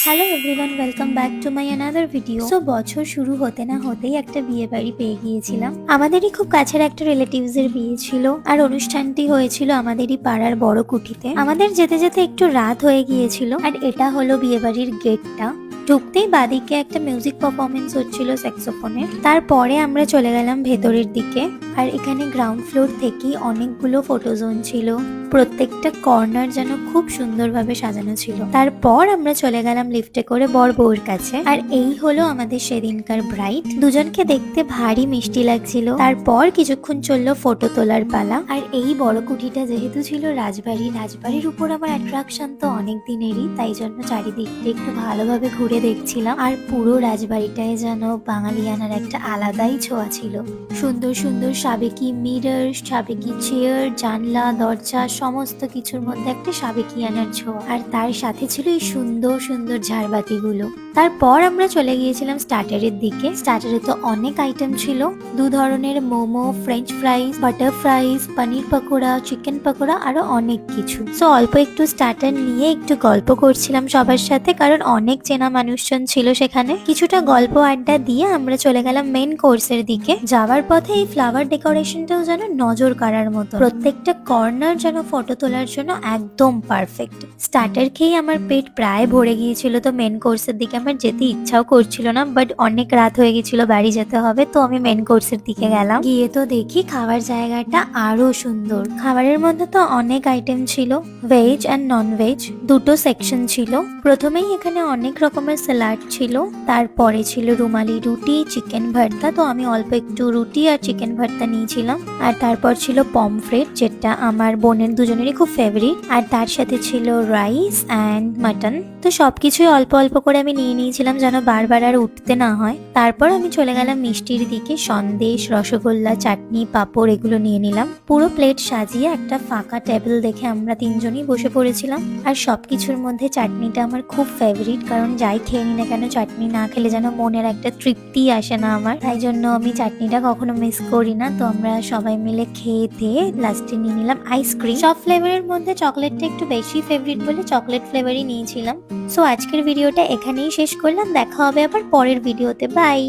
Hello everyone, welcome back to my another video. So বছর শুরু হতে না হতেই একটা বিয়ে বাড়ি পেয়ে গিয়েছিলাম। আমাদেরই খুব কাছের একটা রিলেটিভস এর বিয়ে ছিল, আর অনুষ্ঠানটি হয়েছিল আমাদেরই পাড়ার বড় কুঠিতে। আমাদের যেতে যেতে একটু রাত হয়ে গিয়েছিল, আর এটা হলো বিয়ে বাড়ির গেটটা। ঢুকতেই বাদিকে একটা মিউজিক পারফরমেন্স হচ্ছিল স্যাক্সোফোনের। তারপরে আমরা চলে গেলাম ভেতরের দিকে, আর এখানে গ্রাউন্ড ফ্লোর থেকেই অনেকগুলো ফটো জোন ছিল। প্রত্যেকটা কর্নার যেন খুব সুন্দরভাবে সাজানো ছিল। তারপর আমরা চলে গেলাম লিফটে করে বর বউর কাছে, আর এই হলো আমাদের সেদিনকার ব্রাইড। দুজনকে দেখতে ভারী মিষ্টি লাগছিল। তারপর কিছুক্ষণ চললো ফটো তোলার পালা। আর এই বড় কুঠিটা যেহেতু ছিল রাজবাড়ির উপর আমার অ্যাট্রাকশন তো অনেক দিনেরই, তাই জন্য চারিদিকটা একটু ভালোভাবে ঘুরে দেখছিলাম। আর পুরো রাজবাড়িটায় যেন বাঙালিয়ানার একটা আলাদাই ছোঁয়া ছিল। সুন্দর সুন্দর সাবেকি মিরর, সাবেকি চেয়ার, জানলা, দরজা, সমস্ত কিছুর মধ্যে একটা সাবেকিয়ানার ছোঁয়া। আর তার সাথে ছিল এই সুন্দর সুন্দর ঝাড়বাতিগুলো। তারপর আমরা চলে গিয়েছিলাম স্টার্টারের দিকে। স্টার্টারে তো অনেক আইটেম ছিল, দু ধরনের momo, French fries, butter fries, paneer pakora, chicken pakora, আরো অনেক কিছু। সো অল্প একটু স্টার্টার নিয়ে একটু গল্প করছিলাম সবার সাথে, কারণ অনেক চেনা মানুষজন ছিল সেখানে। কিছুটা গল্প আড্ডা দিয়ে আমরা চলে গেলাম মেন কোর্সের দিকে। যাওয়ার পথে এই ফ্লাওয়ার ডেকোরেশনটাও যেন নজর কাড়ার মতো, প্রত্যেকটা কর্নার যেন ফটো তোলার জন্য একদম পারফেক্ট। স্টার্টার খেয়ে আমার পেট প্রায় ভরে গিয়েছিল, তো মেন কোর্সের দিকে আমার যেতে ইচ্ছাও করছিল না, বাট অনেক রাত হয়ে গেছিল, বাড়ি যেতে হবে, তো আমি মেন কোর্সের দিকে গেলাম। গিয়ে তো দেখি খাবার জায়গাটা আরো সুন্দর। খাবারের মধ্যে তো অনেক আইটেম ছিল, ভেজ অ্যান্ড নন ভেজ, দুটো সেকশন ছিল। প্রথমেই এখানে অনেক রকমের স্যালাড ছিল, তারপরে ছিল রুমালি রুটি, চিকেন ভর্তা, তো আমি অল্প একটু রুটি আর চিকেন ভর্তা নিয়েছিলাম। আর তারপর ছিল পমফ্রেট, যেটা আমার বোনের দুজনেরই খুব ফেভারিট। আর তার সাথে ছিল রাইস অ্যান্ড মাটন। তো সবকিছুই অল্প অল্প করে আমি নিয়ে নিয়েছিলাম, যেন বারবার আর উঠতে না হয়। তারপর আমি চলে গেলাম মিষ্টির দিকে। সন্দেশ, রসগোল্লা, চাটনি, পাঁপড় এগুলো নিয়ে নিলাম। পুরো প্লেট সাজিয়ে একটা ফাঁকা টেবিল দেখে আমরা তিনজনই বসে পড়েছিলাম। আর সবকিছুর মধ্যে চাটনিটা আমার খুব ফেভারিট, কারণ যাই খেয়ে নি না কেন চাটনি না খেলে যেন মনের একটা তৃপ্তি আসে না আমার, তাই জন্য আমি চাটনিটা কখনো মিস করি না। তো আমরা সবাই মিলে খেয়ে দিয়ে লাস্টে নিয়ে নিলাম আইসক্রিম। সব ফ্লেভারের মধ্যে চকলেটটা একটু বেশি ফেভারিট বলে চকলেট ফ্লেভারই নিয়েছিলাম। সো আজকের ভিডিওটা এখানেই শেষ করলাম, দেখা হবে আবার পরের ভিডিওতে। বাই।